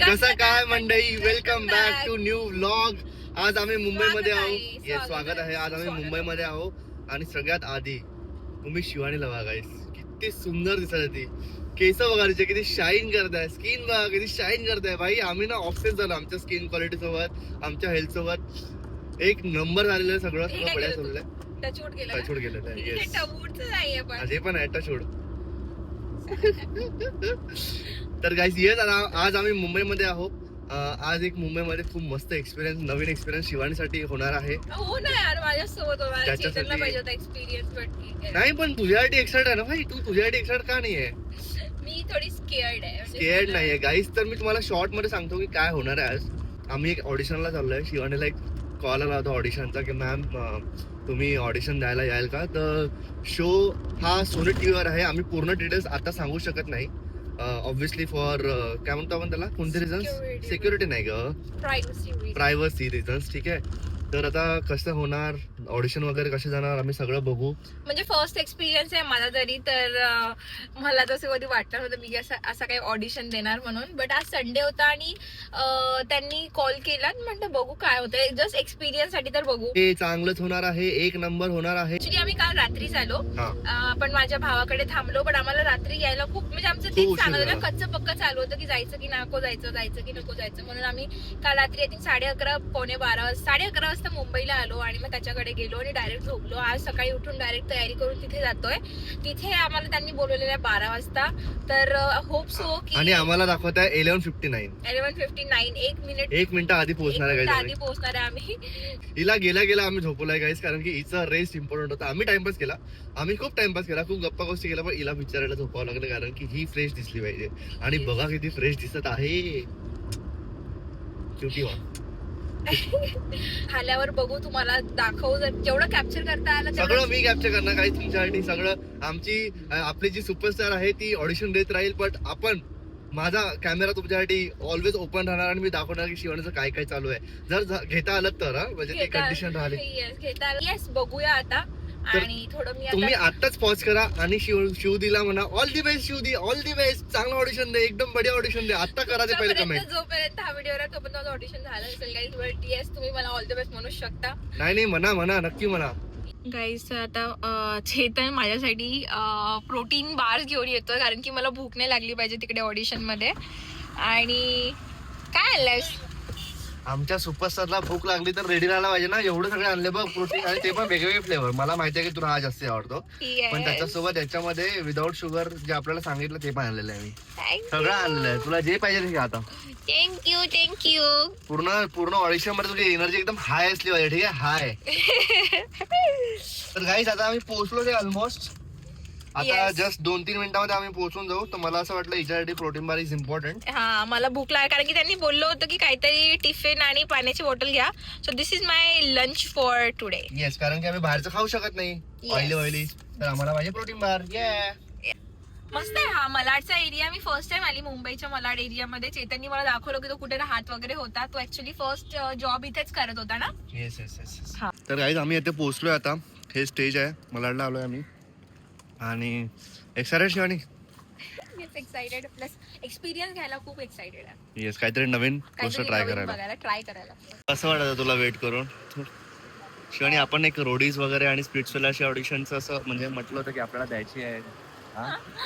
कसं काय मंडळी, welcome back to new vlog. आज आम्ही मुंबईमध्ये आहोत. हे स्वागत आहे. आज आम्ही मुंबईमध्ये आहोत आणि सगळ्यात आधी तुम्ही शिवानीला बघा गाईस, किती सुंदर दिसत ती. केस बघा तिचे किती शाईन करत आहे, स्किन बघा किती शाईन करत आहे. भाई आम्ही ना ऑब्सेस झालो आमच्या स्किन क्वालिटी सोबत, आमच्या हेल्थ सोबत. एक नंबर झालेलं आहे सगळं बढिया चाललंय. टचवूड गेलेलं आहे. हे पण आहे टचवूड. तर गाईस येस, आज आम्ही मुंबईमध्ये आहोत. आज एक मुंबईमध्ये खूप मस्त एक्सपिरियन्स, नवीन एक्सपिरियन्स शिवानीसाठी होणार आहे. हो ना यार, माझ्यासोबत नाही पण तुझ्यासाठी एक्साइट आहे ना भाई, तू तुझ्यासाठी एक्साइट का नाहीये? मी थोडी स्केअर्ड आहे. स्केअर्ड नाहीये गाईस. तर मी तुम्हाला शॉर्ट मध्ये सांगतो की काय होणार आहे. आज आम्ही एक ऑडिशनला चाललोय. शिवानीला एक कॉल आला होता ऑडिशनचा की मॅम तुम्ही ऑडिशन द्यायला याल का. तर शो हा सोनी टीव्हीवर आहे. आम्ही पूर्ण डिटेल्स आता सांगू शकत नाही, ऑब्व्हियसली फॉर काय म्हणतो आपण त्याला, कोणते रिझन्स? सिक्युरिटी नाही ग, प्रायव्हसी रिझन्स. ठीक आहे. तर आता कसं होणार, ऑडिशन वगैरे कसे जाणार, आम्ही सगळं बघू. म्हणजे फर्स्ट एक्सपिरियन्स आहे माझा तरी. तर मला तसं कधी वाटलं होतं मी असं काही ऑडिशन देणार म्हणून. बट आज संडे होता आणि त्यांनी कॉल केला, म्हटलं बघू काय होतंय, जस्ट एक्सपिरियन्स साठी तर बघू. ते चांगलंच होणार आहे, एक नंबर होणार आहे. ऍक्च्युली आम्ही काल रात्रीच आलो, पण माझ्या भावाकडे थांबलो. पण आम्हाला रात्री यायला खूप, म्हणजे आमचं तेच सांगत होतं, कच्चं पक्क चालू होतं की जायचं की नको जायचं, जायचं की नको जायचं. म्हणून आम्ही काल रात्री 11:30 11:15 12:30 वाजता मुंबईला आलो आणि मग त्याच्याकडे गेलो आणि डायरेक्ट झोपलो. आज सकाळी उठून डायरेक्ट तयारी करून तिथे जातोय. तिथे आम्हाला त्यांनी बोलवलेलं आहे 12 वाजता. तर होप सो की, आणि आम्हाला दाखवत आहे 11:59 एक मिनिट आधी पोहोचणार आहे आम्ही. हिला गेला आम्ही झोपलोय गाईस, कारण की हिचा रेस्ट इम्पॉर्टंट होता. आम्ही टाइमपास केला, आम्ही खूप टाइमपास केला, खूप गप्पा गोष्टी केला, पण हिला विचारायला झोपावं लागलं कारण की ही फ्रेश दिसली पाहिजे. आणि बघा किती फ्रेश दिसत आहे. क्युटी आल्यावर बघू, तुम्हाला दाखवू जेवढं कॅप्चर करता आलं सगळं मी कॅप्चर करणार काही तुमच्यासाठी. सगळं आपली जी सुपरस्टार आहे ती ऑडिशन देत राहील, बट माझा कॅमेरा तुमच्यासाठी ऑलवेज ओपन राहणार आणि मी दाखवणार की शिवानीचं काय काय चालू आहे. जर घेता आलं तर म्हणजे ती कंडिशन राहिली. येस, बघूया आता. आणि थोडं तुम्ही आताच पॉज करा आणि शिव दिला म्हणा ऑल दी बेस्ट, शिव दी ऑल दी बेस्ट, चांगलं ऑडिशन दे, एकदम बढिया ऑडिशन दे. आता करा ते पहिले कमेंट. जोपर्यंत हा व्हिडिओ तोपर्यंत ऑडिशन झालं असेल गाईज, बट येस तुम्ही मला ऑल द बेस्ट म्हणू शकता. नाही म्हणा नक्की म्हणा. गाईज आता चेतन माझ्यासाठी प्रोटीन बार्स घेऊन येतोय, कारण की मला भूक नाही लागली पाहिजे तिकडे ऑडिशन मध्ये. आणि काय आणलंय? आमच्या सुपरस्टारला भूक लागली तर रेडी राहायला पाहिजे ना. एवढं सगळे आणले बघ प्रोटीन, आणि ते पण वेगवेगळे फ्लेवर. मला माहिती आहे की तुला हा जास्त आवडतो, पण त्याच्यासोबत याच्यामध्ये विदाऊट शुगर जे आपल्याला सांगितलं ते पण आणलेलं आहे. मी सगळं आणलंय, तुला जे पाहिजे ते आता. थँक्यू. पूर्ण ऑडिशन मध्ये तुझी एनर्जी एकदम हाय असली पाहिजे. ठीक आहे, हाय. तर गाईस आता आम्ही पोहोचलो ते ऑलमोस्ट. आता जस्ट 2-3 मिनिटांमध्ये आम्ही पोहोचून जाऊ. तर मला असं वाटलं हिच्यासाठी प्रोटीन बार इज इम्पॉर्टंट. हा, मला भूक लागली कारण की त्यांनी बोललो होतं की काहीतरी टिफिन आणि पाण्याची बॉटल घ्या. So this is my lunch for today. Yes, कारण की आम्ही बाहेरचं खाऊ शकत नाही ऑइली, तर आम्हाला पाहिजे प्रोटीन बार. मस्त आहे हा मलाडचा एरिया. मी फर्स्ट टाइम आली मुंबईच्या मलाड एरियामध्ये. चेतननी मला दाखवलं की तो कुठे राहत वगैरे होता. तो ऍक्च्युली फर्स्ट जॉब इथेच करत होता ना. येस. तर गाईज आम्ही इथे पोहोचलोय. आता हे स्टेज आहे, मलाडला आलोय आम्ही. आणि excited Shivani? Excited plus experience घ्यायला खूप एक्साइटेड आहे. येस, काहीतरी नवीन गोष्ट ट्राय करायला. कसं वाटतं तुला वेट करून शिवानी? आपण एक रोडीज वगैरे आणि स्प्लिट्सविलाची ऑडिशनचं असं म्हणजे म्हटलं होतं की आपल्याला द्यायची आहे,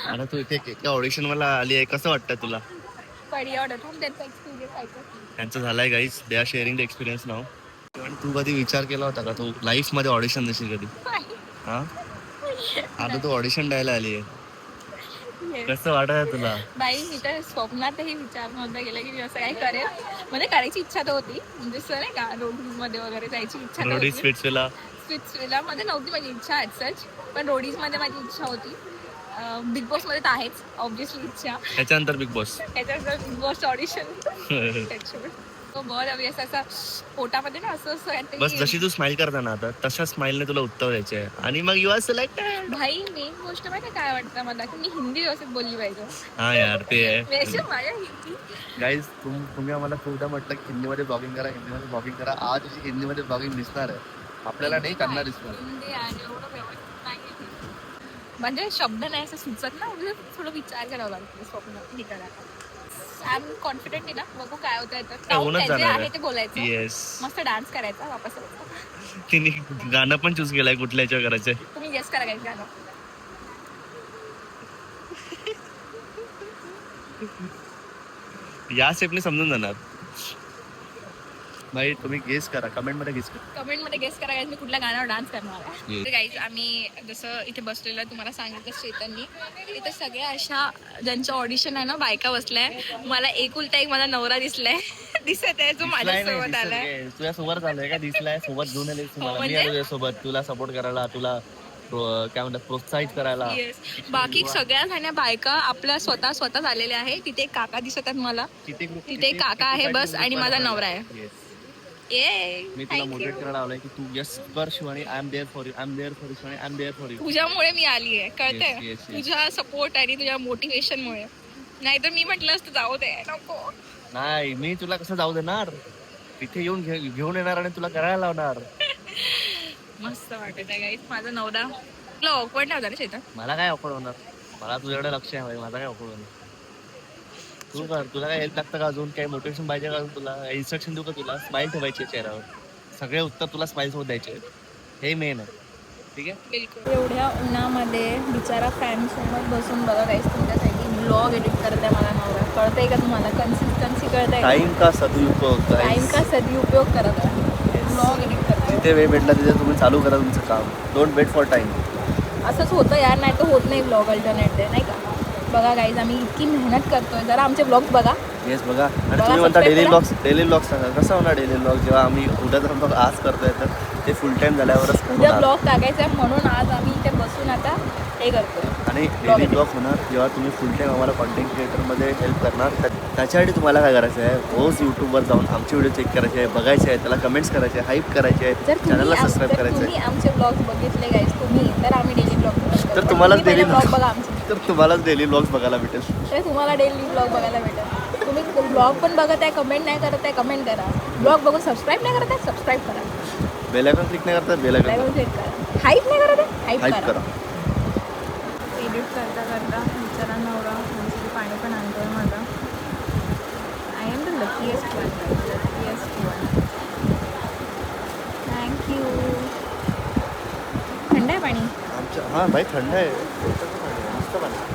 आणि तू इथे ऑडिशन मला आली आहे. कसं वाटतं तुला? त्यांचं झालंय guys, they are sharing the experience now. आणि तू कधी विचार केला होता का तू लाईफ मध्ये ऑडिशन देशील कधी? आता तू ऑडिशन द्यायला आली आहे, कसं वाटत आहे तुला? बाई, मी तर स्वप्नातही विचार नव्हता केला की मी असं काय करेल. म्हणजे करायची इच्छा तर होती, म्हणजे असं नाही का रोडीज मध्ये वगैरे जायची इच्छा होती. स्प्लिट्सविला मध्ये नव्हती माझी इच्छा ऍज सच, पण रोडीज मध्ये माझी इच्छा होती. बिग बॉस मध्ये तर आहेच ऑब्व्हियसली इच्छा. त्याच्यानंतर बिग बॉस ऑडिशन बरं हवी असं पोटामध्ये ना असं बस. जशी तू स्माइल करता ना आता, तशा स्माइलने तुला उत्तर द्यायचे आहे आणि मग यू आर सिलेक्टेड. भाई, मेन गोष्ट माहिती काय वाटतं मला, की मी हिंदी व्यवस्थित बोलली पाहिजे. हा यार, ते आहे हिंदी. गाईज, तुम्ही आम्हाला खूपदा म्हटलं की हिंदीमध्ये ब्लॉगिंग करा. आज तुझी हिंदीमध्ये ब्लॉगिंग दिसणार आहे, आपल्याला नाही करणार दिसणार. हिंदी आणि एवढं व्यवस्थित नाही म्हणजे शब्द नाही असं सुचत ना, थोडं विचार करावा लागतो स्वप्न हे करायला. आय एम कॉन्फिडेंट ना, बघू काय होतं होऊनच जे जाणार आहे आहे. ते बोलायचं, येस. मस्त डान्स करायचा वापस. तिने गाणं पण चूज केलंय कुठल्याच्या करायचंय. तुम्ही गेस करा काय गाणं. या स्टेपने समजून जाणार. भाई तुम्ही गेस करा, कमेंट मध्ये गेस करा. कमेंट मध्ये गेस करा guys, मी कुठल्या गाण्यावर डान्स करणार आहे. Yes. गाईज आम्ही जसं इथे बसलेलो आहे, तुम्हाला सांगितलं चेतननी, इथे सगळ्या अशा ज्यांचं ऑडिशन आहे ना बायका बसलाय. मला एकुलता एक माझा नवरा दिसलाय दिसत आहे, जो माझ्यासोबत आलाय. तुझ्या सोबत आलाय का? दिसलाय सोबत घेऊन आले तुम्हाला. मी म्हणजे? आलो सोबत तुला सपोर्ट करायला, तुला काय म्हणतात प्रोत्साहित करायला. येस, बाकी सगळ्या खाण्या बायका आपल्या स्वतः आलेल्या आहे. तिथे एक काका दिसत आहेत मला, तिथे एक काका आहे बस, आणि माझा नवरा आहे. मी तुला मोटिवेट करायला आलोय की तू यस कर Shivani. I am there for you, I am there for you Shivani, I am there for you. तुझ्यामुळे मी आली आहे, कळतंय? Yes, yes, yes. तुझ्या सपोर्ट आणि तुझ्या मोटिवेशन मुळे. नाहीतर मी म्हटलं असतं जाऊ दे नको. नाही, मी तुला कसं जाऊ देणार? तिथे येऊन घेऊन येणार आणि तुला करायला लावणार. मस्त वाटत आहे गाईस. माझा नवरा तुला ऑकवर्ड नाही होता रे चेतन? मला काय अवघड होणार? मला तुझ्याकडे लक्ष आहे, माझा काय अवघड होणार? तू कर. तुला काय हेल्प लागतं का अजून? काही मोटिवेशन पाहिजे का अजून? तुला इन्स्ट्रक्शन देऊ का? तुला स्माइल ठेवायची चेहऱ्यावर. सगळे उत्तर तुला स्माइल सोबत द्यायचे. हे मेन आहे. ठीक आहे. बिलकुल. एवढ्या उन्हामध्ये बिचारा फॅन समोर बसून बघा गाईस, तुमच्यासाठी ब्लॉग एडिट करताय मला नवरा. कळतंय का तुम्हाला? कन्सिस्टन्सी कळतंय? टाइम का सदुपयोग. टाइम का सदुपयोग करत आहे. ब्लॉग एडिट करताय. जिथे वेळ भेटला तिथे तुम्ही चालू करा तुमचं काम. Don't wait for time. असंच होतं यार, नाही तर होत नाही ब्लॉग अल्टरनेट डे, नाही का? बघा गाईज, आम्ही इतकी मेहनत करतोय, जरा आमचे ब्लॉग्स बघा. येस बघा. आणि तुम्ही म्हणता डेली ब्लॉग्स सांगा. कसं होणार डेली ब्लॉग जेव्हा आम्ही उद्या जर ब्लॉग आज करतोय तर ते फुल टाइम झाल्यावरच उद्या ब्लॉग टाकायचा आहे, म्हणून आज आम्ही इथे बसून आता हे करतोय. आणि डेली ब्लॉग होणार जेव्हा तुम्ही फुल टाइम आम्हाला कॉन्टेंट क्रिएटरमध्ये हेल्प करणार. त्याच्यासाठी तुम्हाला काय करायचं आहे? रोज यूट्यूबवर जाऊन आमचे व्हिडिओ चेक करायचे आहे, बघायचे आहे, त्याला कमेंट्स करायचे आहे, हाईप करायचे आहे, चॅनलला सबस्क्राईब करायचं आहे. तुम्ही आमचे ब्लॉग बघितले गाईज तुम्ही, तर आम्ही डेली ब्लॉग तर तुम्हालाच डेली ब्लॉग बघा आमचे. तर तुम्हालाच डेली ब्लॉग्स बघायला भेटेल. तर तुम्हाला डेली ब्लॉग बघायला भेटेल. तुम्ही ब्लॉग पण बघत आहे, कमेंट नाही करत आहे, कमेंट करा. ब्लॉग बघून सबस्क्राईब नाही करत आहे, सबस्क्राईब करा. बेल आयकॉन क्लिक नाही करता, बेल आयकॉन क्लिक करा. हाईप नाही करत आहे, हाईप हाईप करा. एडिट करता करता बिचारा नवरा म्हणजे पाणी पण आणतोय माझा. I am the luckiest one. Thank you. थंड आहे पाणी. आमच्या हां भाई थंड आहे. मस्त पाणी.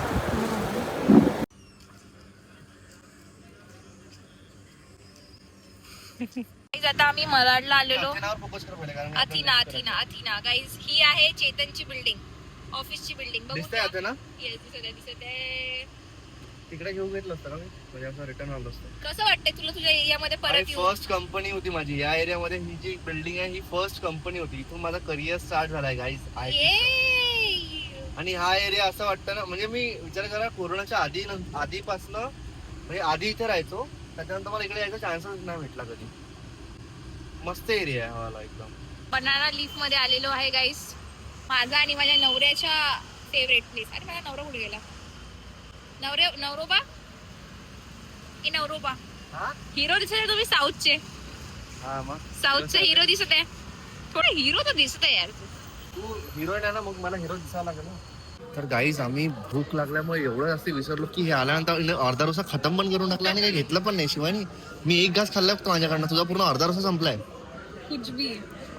आता आम्ही मलाडला आलेलो. अथिना अथिना गाईज, ही आहे चेतनची बिल्डिंग, ऑफिसची बिल्डिंग. बघू दिसतंय आता ना? दिसत आहे. तिकडे घेऊन घेतलं असतं ना मी, म्हणजे असं रिटर्न आलो असतो. कसं वाटतंय तुला तुझ्या एरियामध्ये परत येऊन? फर्स्ट कंपनी होती माझी या एरियामध्ये. ही जी बिल्डिंग आहे ही फर्स्ट कंपनी होती. इथून माझा करिअर स्टार्ट झालाय गाईज. आणि हा एरिया असं वाटतं ना, म्हणजे मी विचार करा कोरोनाच्या आधीपासनं म्हणजे आधी इथे राहायचो, त्याच्यानंतर मला इकडे यायचा चान्सच नाही भेटला कधी. मस्त एरिया आहे मला एकदम. बनाना लीफ मध्ये आलेलो आहे गाईस, माझा आणि माझ्या नवऱ्याच्या फेवरेट प्लेस. अरे माझा नवरा कुठे गेला? नवरोबा हिरो दिसत आहे तुम्ही साऊथचे. साऊथचे हिरो दिसत आहे. थोडा हिरो तर दिसत आहे यार. तू हिरोईन आहे ना, मग मला हिरो दिसायला लागेल ना. तर गाईज आम्ही भूक लागल्यामुळे एवढं जास्त विसरलो की हे आल्यानंतर अर्धा डोसा खतम पण करून टाकला आणि काही घेतलं पण नाही. शिवानी मी एक घास खाल्ला फक्त माझ्याकडनं, तुझा पूर्ण अर्धा डोसा संपलाय.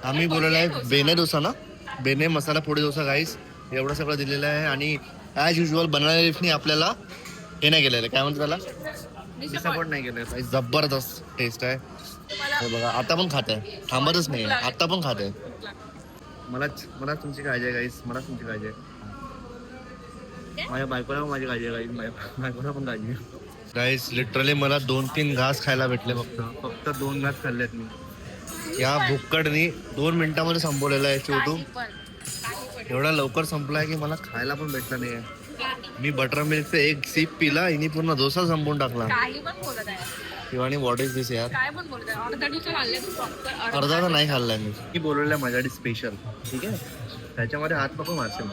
आम्ही बोललेला आहे बेने डोसा ना, बेने मसाला पोळी डोसा. गाईज एवढं सगळं दिलेलं आहे आणि ॲज युजल बनाना लीफनी आपल्याला हे नाही केलेलं, काय म्हणतात त्याला, डिसअपॉइंट नाही केलं. जबरदस्त टेस्ट आहे. हे बघा आता पण खात आहे, थांबतच नाही, आता पण खात आहे. मला तुमची काळजी आहे गाईज, मला तुमची काळजी आहे. माझ्या बायकोला पण माझी काळजी आहे गाईज, माझ्या बायकोला पण काळजी आहे. गाईज लिटरली मला 2-3 घास खायला भेटले. फक्त 2 घास खाल्लेत मी. या भुक्कडनी 2 मिनिटामध्ये संपवलेला आहे. शेवटू एवढा लवकर संपलाय की मला खायला पण भेटलं नाही. मी बटर मिल्कचं एक सिप पिला, हिने पूर्ण डोसा संपवून टाकला. शिवानी व्हॉट इज दिस यार? अर्धा तर नाही खाल्लाय मी बोलवलंय माझ्यासाठी स्पेशल. ठीक आहे, त्याच्यामध्ये हात नको मारशील,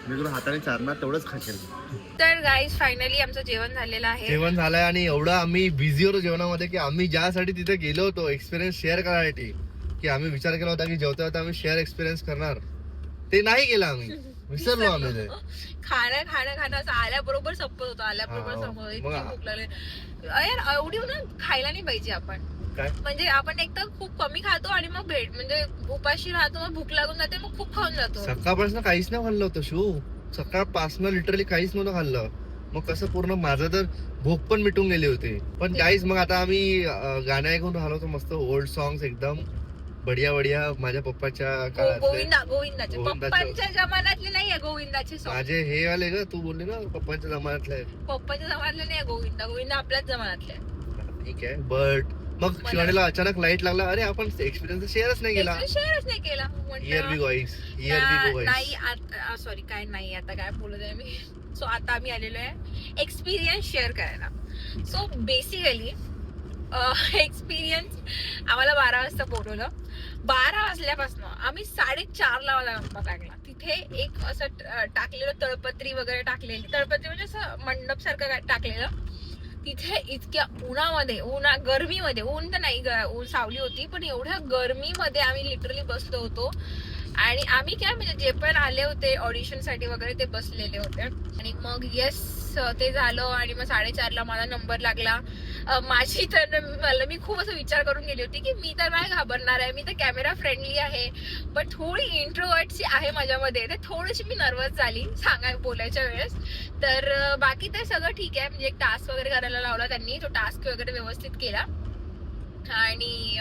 मी तुला हाताने चारणार तेवढंच खाशील. तर गाईज फायनली आमचं जेवण झालेलं आहे. जेवण झालंय आणि एवढं आम्ही बिझी होतो जेवणामध्ये की आम्ही ज्यासाठी तिथे गेलो होतो एक्सपिरियन्स शेअर करायसाठी, की आम्ही विचार केला होता की जेवता जेवता आम्ही शेअर एक्सपिरियन्स करणार, ते नाही केलं आम्ही. विसरलो आम्ही ते. खाणं असं आल्याबरोबर संपत होतं, आल्याबरोबर संपत इतकी भूक लागली यार. एवढी ना खायला नाही पाहिजे आपण. म्हणजे आपण एक तर खूप कमी खातो आणि मग म्हणजे उपाशी राहतो, मग भूक लागून जाते, मग खूप खाऊन जातो. सकाळपासून काहीच नाही खाल्लं होतं शिव, सकाळपासून लिटरली काहीच नव्हतं खाल्लं. मग कसं पूर्ण माझं तर भूक पण मिटून गेली होती. पण काहीच मग आता आम्ही गाणं ऐकून राहिलो होतो मस्त ओल्ड सॉंग्स एकदम बढिया माझ्या पप्पाच्या गोविंदाचे पप्पांच्या जमान्यातले नाहीये गोविंदाचे सॉंग. माझे हे आले ग, तू बोलली ना पप्पांच्या जमान्यातले. पप्पाच्या जमान्यातले नाही गोविंद आपल्याच जमान्यातले. ठीक आहे. बट मग शिवानीला अचानक लाईट लागला, अरे आपण एक्सपिरियन्स शेअरच नाही केला. नाही सॉरी काय नाही, आता काय बोलत आहे मी. सो आता आम्ही आलेलो आहे एक्सपिरियन्स शेअर करायला. सो बेसिकली एक्सपिरियन्स आम्हाला 12 वाजता बोलवलं. 12 वाजल्यापासून आम्ही 4:30ला लागला. तिथे एक असं टाकलेलं तळपत्री वगैरे टाकलेली, तळपत्री म्हणजे असं मंडप सारखं टाकलेलं. तिथे इतक्या उन्हामध्ये, गरमीमध्ये, ऊन तर नाही, सावली होती, पण एवढ्या गरमीमध्ये आम्ही लिटरली बसलो होतो. आणि आम्ही काय म्हणजे जे पण आले होते ऑडिशन साठी वगैरे ते बसलेले होते. आणि मग येस ते झालं आणि मग 4:30ला मला नंबर लागला. माझी तर मी खूप असं विचार करून गेली होती की मी तर नाही घाबरणार आहे, मी तर कॅमेरा फ्रेंडली आहे, पण थोडी इंट्रोवर्टची आहे माझ्यामध्ये, तर थोडीशी मी नर्वस झाली बोलायच्या वेळेस. तर बाकी तर सगळं ठीक आहे. म्हणजे एक टास्क वगैरे करायला लावला त्यांनी, तो टास्क वगैरे व्यवस्थित केला आणि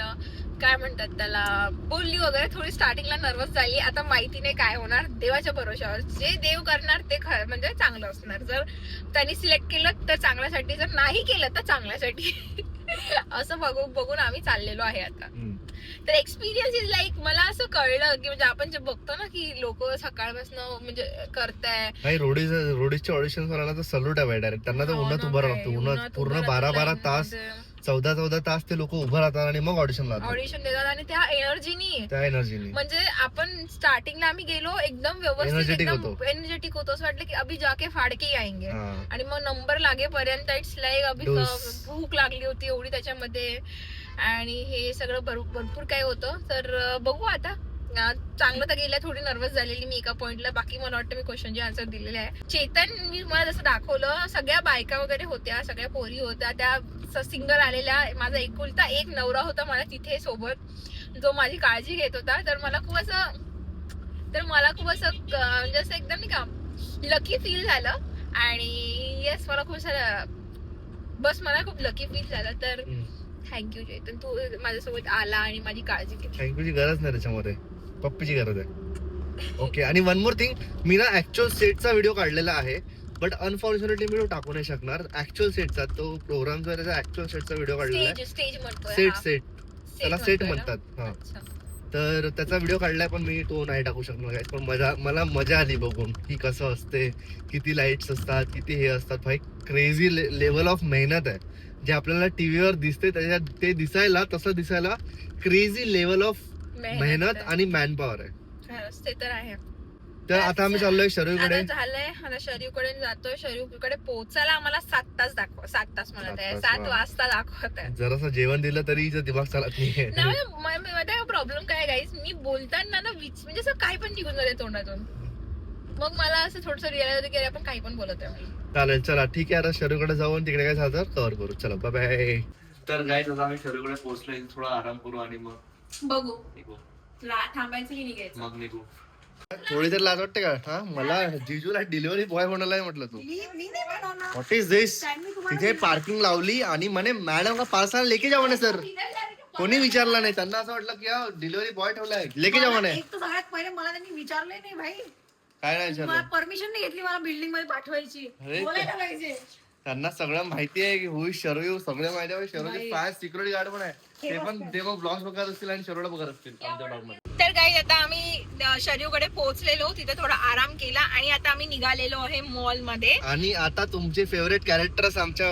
काय म्हणतात त्याला बोलली वगैरे. थोडी स्टार्टिंगला नर्वस झाली. आता माहिती नाही काय होणार, देवाच्या भरोशावर. जे देव करणार ते म्हणजे चांगलं असणार. जर त्यांनी सिलेक्ट केलं तर चांगल्यासाठी, जर नाही केलं तर चांगल्यासाठी. असं बघून आम्ही चाललेलो आहे आता. तर एक्सपिरियन्स इज लाईक, मला असं कळलं की म्हणजे आपण जे बघतो ना की लोक सकाळपासून म्हणजे करताय. रोडीजच्या ऑडिशन करायला तर सल्यूट आहे डायरेक्ट. त्यांना तर उन्हात उभं राहतं, उन्हात पूर्ण 12 तास 14 तास ते लोक उभं राहतात आणि मग ऑडिशन देतात. आणि त्या एनर्जीनी म्हणजे आपण स्टार्टिंगला आम्ही गेलो एकदम व्यवस्थित एनर्जेटिक होतो, असं वाटलं की अभि जाके फाडके आएंगे. आणि मग नंबर लागेपर्यंत इट्स लाईक अभि भूक लागली होती एवढी त्याच्यामध्ये. आणि हे सगळं भरपूर काय होतं. तर बघू आता. चांगलं तर गेलं. थोडी नर्वस झालेली मी एका पॉइंटला, बाकी मला वाटतं मी क्वेश्चनचे आन्सर दिलेले आहे. चेतन मी मला जसं दाखवलं, सगळ्या बायका वगैरे होत्या, सगळ्या पोरी होत्या, त्या सिंगल आलेल्या. माझा एकुलता एक नवरा होता मला तिथे सोबत, जो माझी काळजी घेत होता. तर मला खूप असं म्हणजे असं एकदम नाही का लकी फील झालं. आणि येस मला खूप लकी फील झालं. तर थँक्यू चेतन, तू माझ्यासोबत आला आणि माझी काळजी घेतली. थँक्यूची गरज नाही त्याच्यामध्ये, पप्पीची गरज आहे. ओके. आणि वन मोर थिंग, मी ना ऍक्च्युअल सेटचा व्हिडिओ काढलेला आहे, बट अनफॉर्च्युनेटली मी तो टाकू नाही शकणार. ऍक्च्युअल सेटचा, तो प्रोग्रामचा त्याचा ऍक्च्युअल सेटचा व्हिडिओ काढलेला आहे. सेट त्याला सेट म्हणतात. हा, तर त्याचा व्हिडिओ काढलाय, पण मी तो नाही टाकू शकणार. पण मला मजा आली बघून की कसं असते, किती लाईट्स असतात, किती हे असतात. भाई क्रेझी लेवल ऑफ मेहनत आहे. जे आपल्याला टीव्हीवर दिसते त्याच्यात ते दिसायला क्रेझी लेवल ऑफ मेहनत आणि मॅन पॉवर आहे. ते तर आहे. तर आता आम्ही चाललोय शरीरकडे. झालंय आता शरीरकडे जातोय. शरीरकडे पोहोचायला आम्हाला 7 तास म्हणत आहे, 7 वाजता दाखवत आहे. जरासं जेवण दिलं तरी दिमाग चालत नाही. प्रॉब्लेम काय गाईस, मी बोलताना ना म्हणजे असं काही पण निघून जाते तोंडातून. मग मला असं थोडंसं रिअलाइज होतं की आपण काही पण बोलत आहे. चालेल, चला ठीक आहे. आता शरीरकडे जाऊ आणि तिकडे काय झालं कव्हर करू. चला बाय बाय. तर गाईस आता आम्ही शरीरकडे पोहोचलोय. थोडा आराम करू आणि मग बघू थांबायचं की निघायचं. मग निघू. थोडी तर लाज वाटते का? हा, मला जिजूला डिलिव्हरी बॉय होणार म्हटलं तू. व्हॉट इज दिस? तिथे पार्किंग लावली आणि म्हणे मॅडम का पार्सल लेके जाऊ म्हणे. सर कोणी विचारलं नाही. त्यांना असं वाटलं की डिलिव्हरी बॉय ठेवलाय, लेके जाऊ म्हणे. एक तर सगळ्यात पहिले मला त्यांनी विचारलंय नाही भाई, काय नाही विचारलं, परमिशन नाही घेतली मला बिल्डिंग मध्ये पाठवायची. बोलायला पाहिजे. त्यांना सगळं माहिती आहे की हुई शरू, सगळं माहिती आहे. शरूचे फास्ट सिक्युरिटी गार्ड पण आहे. ते मग ब्लॉग्स बघत असतील आणि शरूला बघत असतील आमच्या ब्लॉग मध्ये. तर गाईज आता आम्ही शरीरकडे पोहोचलेलो, तिथे थोडा आराम केला आणि आता आम्ही निघालेलो आहे मॉल मध्ये. आणि आता तुमचे फेवरेट कॅरेक्टर्स आमच्या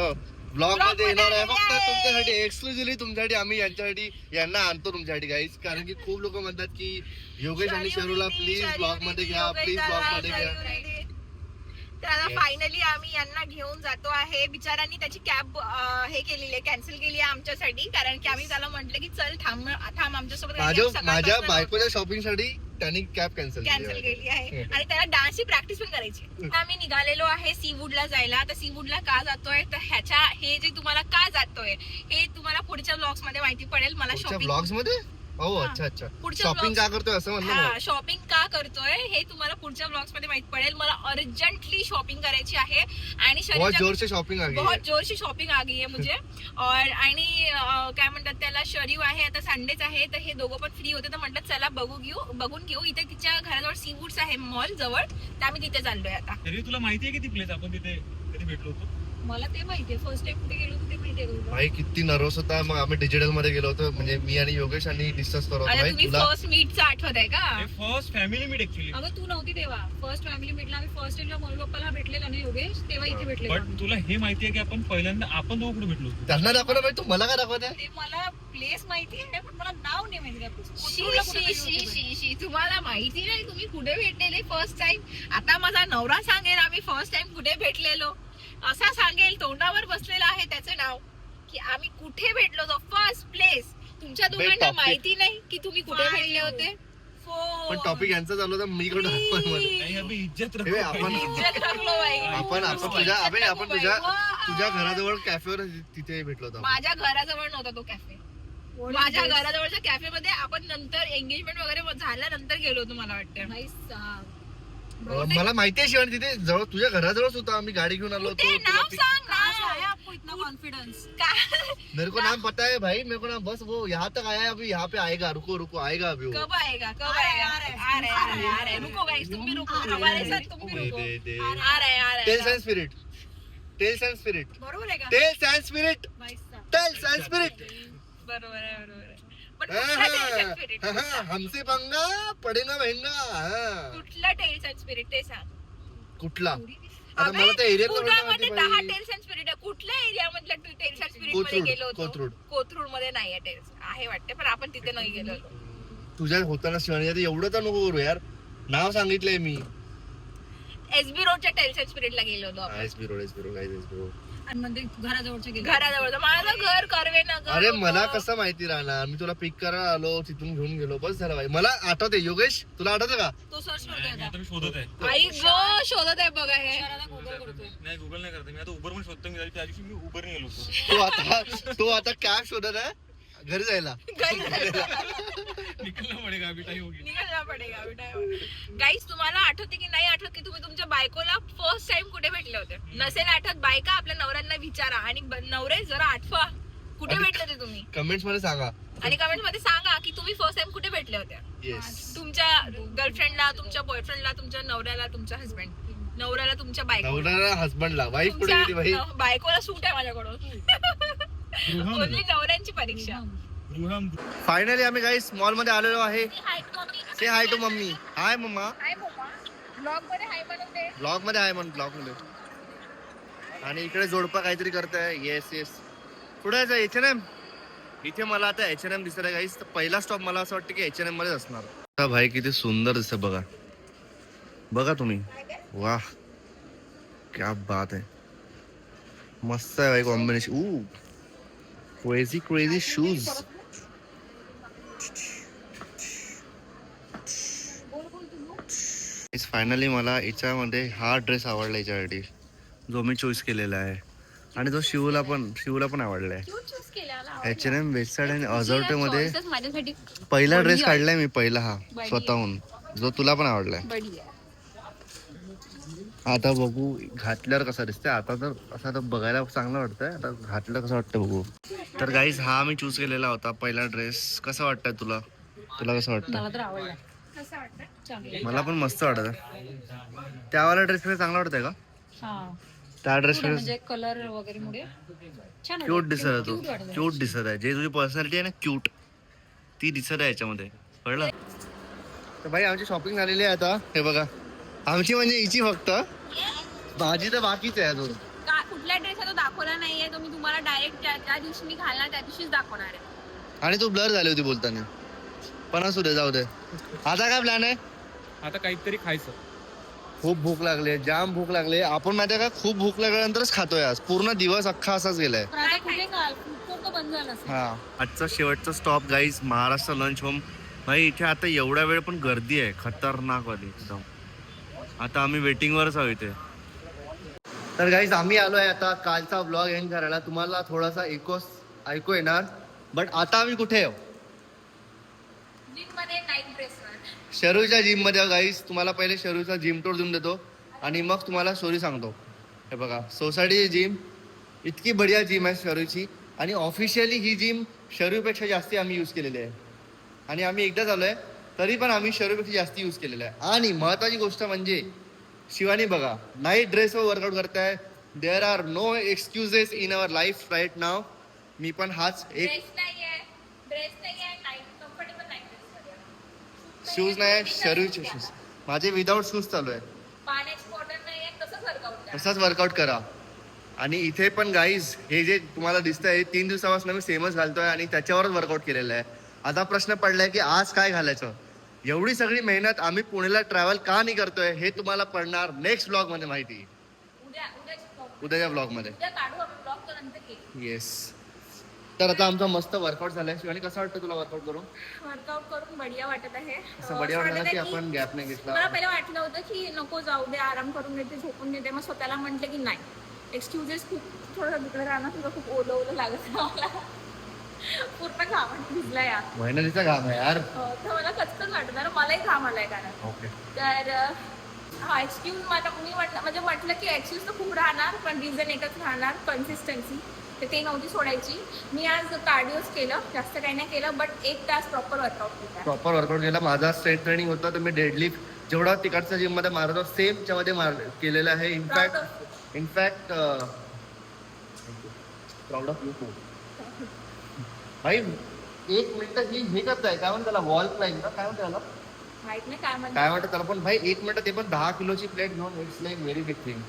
ब्लॉग मध्ये येणार आहे फक्त तुमच्यासाठी, एक्सक्लुझिव्हली तुमच्यासाठी. आम्ही यांना आणतो तुमच्यासाठी गाईज, कारण की खूप लोक म्हणतात की योगेश आणि शरूला प्लीज ब्लॉग मध्ये घ्या, प्लीज ब्लॉग मध्ये घ्या. तर आता फायनली आम्ही यांना घेऊन जातो आहे. बिचारांनी त्याची कॅब हे केलेली आहे, कॅन्सल केली आहे आमच्यासाठी, कारण की आम्ही त्याला म्हटलं की चल थांब आमच्यासोबत. माझ्या बायकोच्या शॉपिंग साठी त्यांनी कॅब कॅन्सल केली आहे आणि त्याला डान्सची प्रॅक्टिस पण करायची. आम्ही निघालेलो आहे सीवूडला जायला. आता सीवूडला का जातोय तर हे जे तुम्हाला का जातोय हे तुम्हाला पुढच्या ब्लॉग्स मध्ये माहिती पडेल. मला शॉपिंग ब्लॉग्स मध्ये अच्छा शॉपिंग का करतोय असं म्हणलं. शॉपिंग का करतोय हे तुम्हाला पुढच्या ब्लॉग्स मध्ये माहित पडेल. मला अर्जंटली शॉपिंग करायची आहे आणि बहुत जोर से शॉपिंग आ गई है मुझे. आणि काय म्हणतात त्याला, शरीव आहे, आता संडेच आहे, तर हे दोघं पण फ्री होते, तर म्हटलं चला बघून घेऊ. इथे तिच्या घराजवळ सीवूड्स आहे मॉल जवळ, तर आम्ही तिथे चाललोय आता. तुला माहिती आहे की ती प्लेस आपण तिथे कधी भेटलो होतो? मला ते माहितीये, फर्स्ट टाइम कुठे गेलो ते माहितीये. भाई किती नर्वस होता. मग आम्ही डिजिटल मध्ये गेलो होतो, म्हणजे मी आणि योगेश आणि डिस्कस करत होतो. तुम्ही फर्स्ट मीटचं आठवत आहे का? First family meet actually. अगं तू नव्हती तेव्हा. फर्स्ट फॅमिली मीटला आम्ही फर्स्ट टाइमला मम्मी पप्पाला भेटलेलो ना योगेश, तेव्हा इथे भेटलेलो. पण तुला हे माहिती आहे की आपण पहिल्यांदा आपण दोघं कुठे भेटलो होतो? त्यांना दाखवलं पाहिजे, तू मला काय दाखवत आहे? ते मला प्लेस माहिती आहे पण मला नाव नाही माहिती. तुम्हाला माहिती नाही तुम्ही कुठे भेटलेले फर्स्ट टाइम? आता माझा नवरा सांगेल आम्ही फर्स्ट टाइम कुठे भेटलेलो, असा सांगेल, तोंडावर बसलेलं आहे त्याचं नाव, की आम्ही कुठे भेटलो होतो फर्स्ट प्लेस. तुमच्या दोघांना माहिती नाही की तुम्ही कुठे भेटले होते. पण टॉपिक यांचा चालू होता, मी कडे इज्जत राखलो बाई. आपण तुझ्या घराजवळ कॅफेवर तिथे भेटलो होतो. माझ्या घराजवळ नव्हता तो कॅफे. माझ्या घराजवळच्या कॅफे मध्ये आपण नंतर एंगेजमेंट वगैरे झाल्यानंतर गेलो होतो मला वाटतं. मला माहिती आहे शिवानी, तिथे जवळ तुझ्या घराजवळच होता. आम्ही गाडी घेऊन आलो होतो. नाव सांग ना. आपको इतना कॉन्फिडेंस? मेरे को नाम पता है भाई, मेरे को नाम बस वो यहाँ तक आया है, अभी यहाँ पे आएगा. रुको आएगा अभी वो. कब आएगा? आ रहा है. रुको गाइस, तुम भी रुको, हमारे साथ तुम भी रुको. आ रहा है. Tales and spirit. बरोबर आहे का? Tales and spirit. बरोबर आहे. पण कुठला टेल्स अँड स्पिरिट? हमसे पंगा पडेगा महंगा. कुठला टेल्स अँड स्पिरिट ते सांग. कुठला? आता मला त्या एरियात पुण्यामध्ये 10 टेल्स अँड स्पिरिट आहे. कुठल्या एरिया मधल्या टेल्स अँड स्पिरिट मध्ये गेलो होतो? कोथरूड मध्ये नाहीये टेल्स, आहे वाटते, पण आपण तिथे नाही गेलो. तुझ्या होताना शिवानी आता एवढं तर नको करू यार. नाव सांगितलंय मी. एसबी रोडच्या टेल्स अँड स्पिरिटला गेलो होतो. SB road. आणि म्हणजे घराजवळच्या घराजवळ माझं घर कर्वे नगर. अरे मला कसं माहिती राहणार? मी तुला पिक करायला आलो, तिथून घेऊन गेलो, बस झालं भाई. मला आठवते. योगेश तुला आठवतं का? तो सर्च करतोय, शोधत आहे. आई गो शोधत आहे बघा हे. गुगल करतोय. नाही गुगल नाही करते मी आता. उबर पण शोधतो. मी त्या दिवशी मी उबर गेलो होतो. तो आता कॅब शोधत आहे घरी जायला. निघायला पडेगा. गाईस तुम्हाला आठवते की नाही आठवत की तुम्ही तुमच्या बायकोला फर्स्ट टाइम कुठे भेटले होते? नसेल आठवत बायका आपल्या नवऱ्यांना विचारा, आणि नवरे जरा आठवा कुठे भेटले होते तुम्ही. कमेंट्स मध्ये सांगा, आणि कमेंट मध्ये सांगा की तुम्ही फर्स्ट टाइम कुठे भेटले होते. तुमच्या गर्लफ्रेंडला, तुमच्या बॉयफ्रेंडला, तुमच्या नवऱ्याला, तुमच्या नवऱ्याला, तुमच्या बायकोला, हसबंडला. वाईफ कुठे गेली भाई? बायकोला सूट आहे माझ्याकडून. ओन्ली नवऱ्यांची परीक्षा. फायनली आम्ही काही मॉल मध्ये आलेलो आहे. Say hi to mummy. Hi mamma. Blog मध्ये हाय म्हणून दे. ब्लॉग मध्ये आहे म्हणून ब्लॉग मध्ये. आणि इकडे जोडपा काहीतरी करताय. येस पुढे H&M. इथे मला आता H&M दिसत आहे गाईस. पहिला स्टॉप मला असं वाटतं की H&M मध्येच असणार. भाई किती सुंदर दिसत बघा तुम्ही. वाह क्या बात आहे. मस्त आहे भाई कॉम्बिनेशन. Crazy shoes. फायनली मला याच्यामध्ये हा ड्रेस आवडला याच्यासाठी, जो मी चॉईस केलेला आहे, आणि जो शिवला पण आवडलाय. H&M वेस्ट साइड आणि अझॉर्टे मध्ये पहिला ड्रेस काढलाय मी, पहिला हा स्वतःहून, जो तुला पण आवडलाय. आता बघू घातल्यावर कसा दिसतंय. आता तर असं तर बघायला चांगलं वाटतंय, आता घातलं कसं वाटतं बघू. तर गाईज हा मी चूज केलेला होता पहिला ड्रेस. कसं वाटतंय तुला कसं वाटतं? मला तर आवडला. मला पण मस्त वाटत. त्यावाला ड्रेस चांगला वाटतंय का? त्या ड्रेस म्हणजे कलर वगैरे मुळे छान क्यूट दिसत आहे. तू क्यूट दिसत आहे. जे तुझी पर्सनॅलिटी आहे ना क्यूट, ती दिसत आहे याच्यामध्ये, कळलं? तर भाई आमची शॉपिंग झालेली आहे आता. हे बघा आमची म्हणजे हिची फक्त. भाजी तर बाकीच आहे अजून. कुठला ड्रेस आहे तो दाखवला नाहीये. तो मी तुम्हाला डायरेक्ट ज्या दिवशी मी घालणार त्या दिवशीच दाखवणार आहे. आणि तू ब्लर झाली होती बोलताना. पण असू दे, जाऊ दे. आता काय प्लॅन आहे? आता काहीतरी खायचं. खूप भूक लागली, जाम भूक लागली. आपण माहिती का खूप भूक लागल्यानंतरच खातोय आज. पूर्ण दिवस अख्खा असाच गेलाय. पण आता कुठे काल फूड कोर्ट तर बंद झालं असेल. हा, आजचा शेवटचा stop guys Maharashtra lunch home. भाई इथे आता एवढ्या वेळ पण गर्दी आहे, खतरनाक वाली एकदम. आता आम्ही वेटिंगवरच आहोत इथे. तर गाईज आम्ही आलोय आता कालचा व्लॉग एंड करायला. तुम्हाला थोडासा ऐकू येणार, बट आता आम्ही कुठे आहो? जिम मध्ये नाईट रेस्टॉरंट. शरूच्या जिम मध्ये गाईज. तुम्हाला पहिले शरूचा जिम टूर देऊन देतो आणि मग तुम्हाला स्टोरी सांगतो. हे बघा, सोसायटी जिम इतकी बढिया जिम आहे शरूची. आणि ऑफिशियली ही जिम शरूपेक्षा जास्ती आम्ही यूज केलेली आहे. आणि आम्ही एकदाच आलोय तरी पण आम्ही शरूपेक्षा जास्त यूज केलेलं आहे. आणि महत्वाची गोष्ट म्हणजे शिवानी बघा, नाईट ड्रेसवर वर्कआउट करताय. There are no excuses in our life right now. मी पण हाच एक ड्रेस नाहीये night comfortable night dress. Shoes नाही, शरूचे शूज. माझे विदाऊट शूज चालू आहे. पाण्याची बॉटल नाहीये, तसंच वर्कआउट करा. तसाच वर्कआउट करा. आणि इथे पण गाईज हे जे तुम्हाला दिसतंय 3 दिवसापासून मी सेमच घालतोय आणि त्याच्यावरच वर्कआउट केलेलं आहे. आता प्रश्न पडलाय की आज काय घालायचं. एवढी सगळी मेहनत आम्ही पुण्याला ट्रॅव्हल का नाही करतोय हे तुम्हाला पडणार नेक्स्ट ब्लॉग मध्ये माहिती. उद्याच्या ब्लॉग मध्ये. उद्या काढू आपण ब्लॉग, तो नंतर घेऊ. येस. तर आता आमचा मस्त वर्कआउट झालाय. शिवानी कसं वाटतं तुला वर्कआउट करून? वर्कआउट करून बढिया वाटत आहे. असं बढिया वाटलं की आपण गॅप नाही घेतला. मला पहिलं वाटलं होतं की नको जाऊ दे, आराम करून घेते, झोपून घेते. मग स्वतःला म्हटलं की नाही, एक्सक्युजेस खूप थोडं तिकडे राहणार, तुला खूप ओलं ओलं लागत मला. पूर्ण घामाने भिजला यार. मेहनतीचा काम आहे यार. तर मला कचकच वाटणार, मलाही घाम आलाय कारण. ओके. तर हा एक्सक्यूज मला मी म्हटलं की एक्सक्यूज तर खूप राहणार, पण रिझन एकच राहणार, कन्सिस्टन्सी. तर ते नव्हती सोडायची. मी आज कार्डिओज केलं, जास्त काही नाही केलं, बट 1 तास प्रॉपर वर्कआउट केला. प्रॉपर वर्कआउट केला. माझा स्ट्रेंथ ट्रेनिंग होता तर मी डेडलिफ्ट जेवढा तिकडच्या जिम मध्ये मारतो सेमच्या मध्ये केलेलं आहे. In fact proud of you. भाई 1 मिनिट ही हे करताय काय म्हणतात त्याला, वॉल क्लाइंब ना काय म्हणतात त्याला, माहित नाही काय काय म्हणतात त्याला. पण भाई 1 मिनिट ते पण 10 किलोची प्लेट घेऊन, it's like very big thing.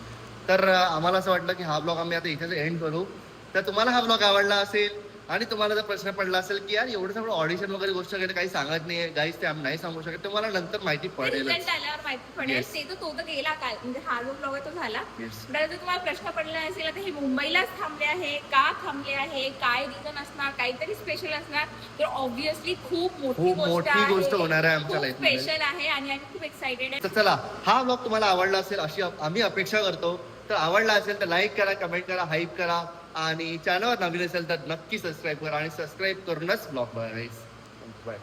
तर आम्हाला असं वाटलं की हा ब्लॉग आम्ही आता इथेच एंड करू. तर तुम्हाला हा ब्लॉग आवडला असेल आणि तुम्हाला जर प्रश्न पडला असेल की यार एवढं सगळं ऑडिशन वगैरे गोष्ट वगैरे काही सांगत नाहीये गाईज, ते आम्ही नाही सांगू शकत, तुम्हाला नंतर माहिती पडेल. रिझल्ट आल्यावर माहिती पडेल. Yes. ते तो तर गेला काय, म्हणजे हा जो ब्लॉग आहे तो झाला. Yes. पण जर तुम्हाला प्रश्न पडला असेल आता हे मुंबईलाच थांबले आहे, का थांबले आहे, काय रिझन असणार, काहीतरी स्पेशल असणार, तर ऑब्व्हियसली खूप मोठी गोष्ट होणार आहे आमच्या लाईफ मध्ये. स्पेशल आहे आणि आम्ही खूप एक्साइटेड आहे. तर चला, हा ब्लॉग तुम्हाला आवडला असेल अशी आम्ही अपेक्षा करतो. तर आवडला असेल तर लाईक करा, कमेंट करा, हाईप करा आणि चॅनलवर नवीन असेल तर नक्की सबस्क्राईब करा आणि सबस्क्राईब करूनच ब्लॉग बघा. बाय.